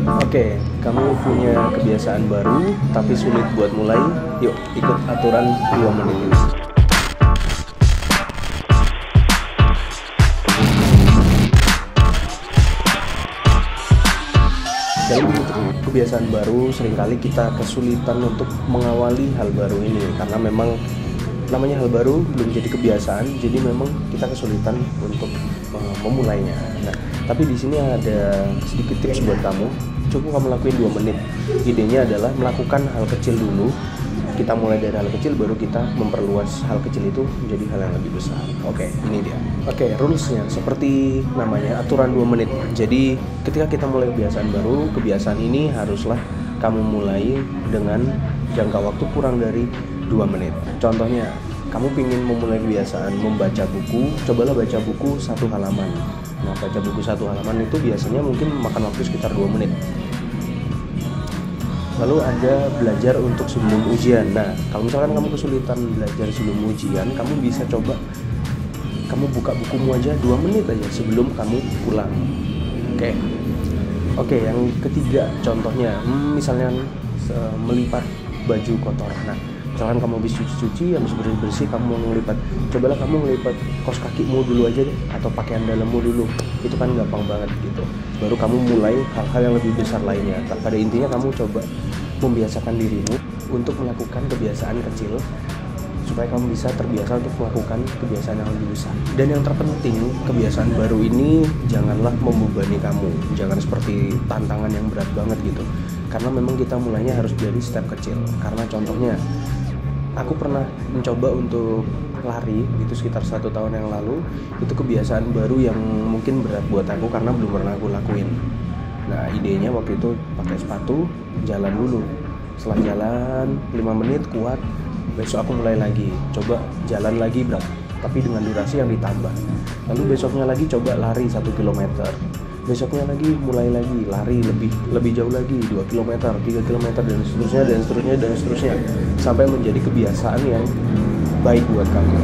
Oke, kamu punya kebiasaan baru tapi sulit buat mulai. Yuk, ikut aturan 2 menit ini. Dalam kebiasaan baru, seringkali kita kesulitan untuk mengawali hal baru ini karena memang namanya hal baru belum jadi kebiasaan, jadi memang kita kesulitan untuk memulainya. Nah, tapi di sini ada sedikit tips buat kamu. Cukup kamu lakuin 2 menit. Idenya adalah melakukan hal kecil dulu. Kita mulai dari hal kecil, baru kita memperluas hal kecil itu menjadi hal yang lebih besar. Oke, ini dia. Oke, rulesnya seperti namanya, aturan 2 menit. Jadi ketika kita mulai kebiasaan baru, kebiasaan ini haruslah kamu mulai dengan jangka waktu kurang dari 2 menit. Contohnya, kamu ingin memulai kebiasaan membaca buku, cobalah baca buku 1 halaman. Nah, baca buku 1 halaman itu biasanya mungkin makan waktu sekitar 2 menit. Lalu ada belajar untuk sebelum ujian. Nah, kalau misalkan kamu kesulitan belajar sebelum ujian, kamu bisa coba kamu buka bukumu aja 2 menit aja sebelum kamu pulang. Oke, yang ketiga contohnya, misalnya melipat baju kotor. Nah, misalkan kamu habis cuci-cuci, habis bersih-bersih, kamu mau ngelipat, cobalah kamu ngelipat kaos kakimu dulu aja deh, atau pakaian dalammu dulu. Itu kan gampang banget gitu. Baru kamu mulai hal-hal yang lebih besar lainnya. Pada intinya kamu coba membiasakan dirimu untuk melakukan kebiasaan kecil supaya kamu bisa terbiasa untuk melakukan kebiasaan yang lebih besar. Dan yang terpenting, kebiasaan baru ini janganlah membebani kamu. Jangan seperti tantangan yang berat banget gitu. Karena memang kita mulainya harus dari step kecil. Karena contohnya, aku pernah mencoba untuk lari itu sekitar 1 tahun yang lalu. Itu kebiasaan baru yang mungkin berat buat aku karena belum pernah aku lakuin. Nah, idenya waktu itu pakai sepatu, jalan dulu. Setelah jalan 5 menit kuat, besok aku mulai lagi, coba jalan lagi berapa, tapi dengan durasi yang ditambah. Lalu besoknya lagi coba lari 1 km. Besoknya lagi mulai lagi lari lebih jauh lagi 2 km, 3 km, dan seterusnya sampai menjadi kebiasaan yang baik buat kamu.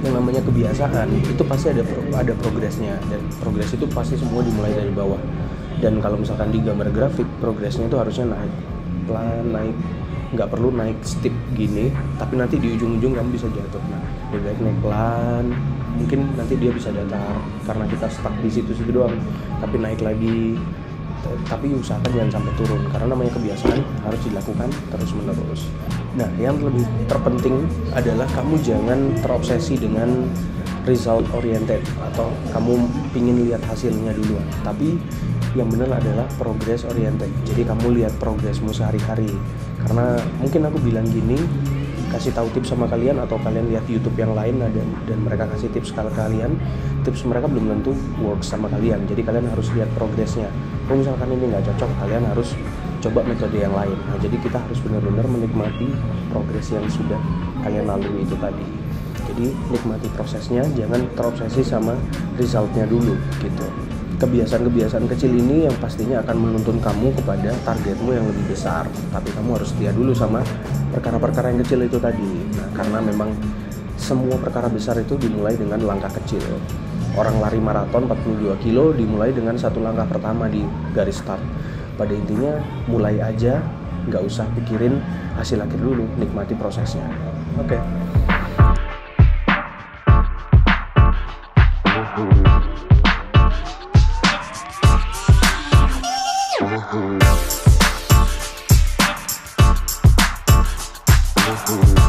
Yang namanya kebiasaan itu pasti ada progresnya, dan progres itu pasti semua dimulai dari bawah. Dan kalau misalkan di gambar grafik, progresnya itu harusnya naik pelan, naik, nggak perlu naik steep gini, tapi nanti di ujung-ujung kamu bisa jatuh. Nah, lebih baik naik pelan, mungkin nanti dia bisa datar karena kita stuck di situ-situ doang, tapi naik lagi, tapi usahakan jangan sampai turun karena namanya kebiasaan harus dilakukan terus-menerus. Nah, yang lebih terpenting adalah kamu jangan terobsesi dengan result oriented atau kamu pingin lihat hasilnya duluan, tapi yang benar adalah progress oriented. Jadi kamu lihat progresmu sehari-hari. Karena mungkin aku bilang gini, kasih tahu tips sama kalian, atau kalian lihat YouTube yang lain dan mereka kasih tips ke kalian, tips mereka belum tentu works sama kalian. Jadi kalian harus lihat progresnya. Kalau misalkan ini nggak cocok, kalian harus coba metode yang lain. Nah, jadi kita harus benar-benar menikmati progres yang sudah kalian lalui itu tadi. Jadi nikmati prosesnya, jangan terobsesi sama resultnya dulu gitu. Kebiasaan-kebiasaan kecil ini yang pastinya akan menuntun kamu kepada targetmu yang lebih besar. Tapi kamu harus setia dulu sama perkara-perkara yang kecil itu tadi. Nah, karena memang semua perkara besar itu dimulai dengan langkah kecil. Orang lari maraton 42 kilo dimulai dengan 1 langkah pertama di garis start. Pada intinya mulai aja, nggak usah pikirin hasil akhir dulu, nikmati prosesnya. Oke. Mm-hmm.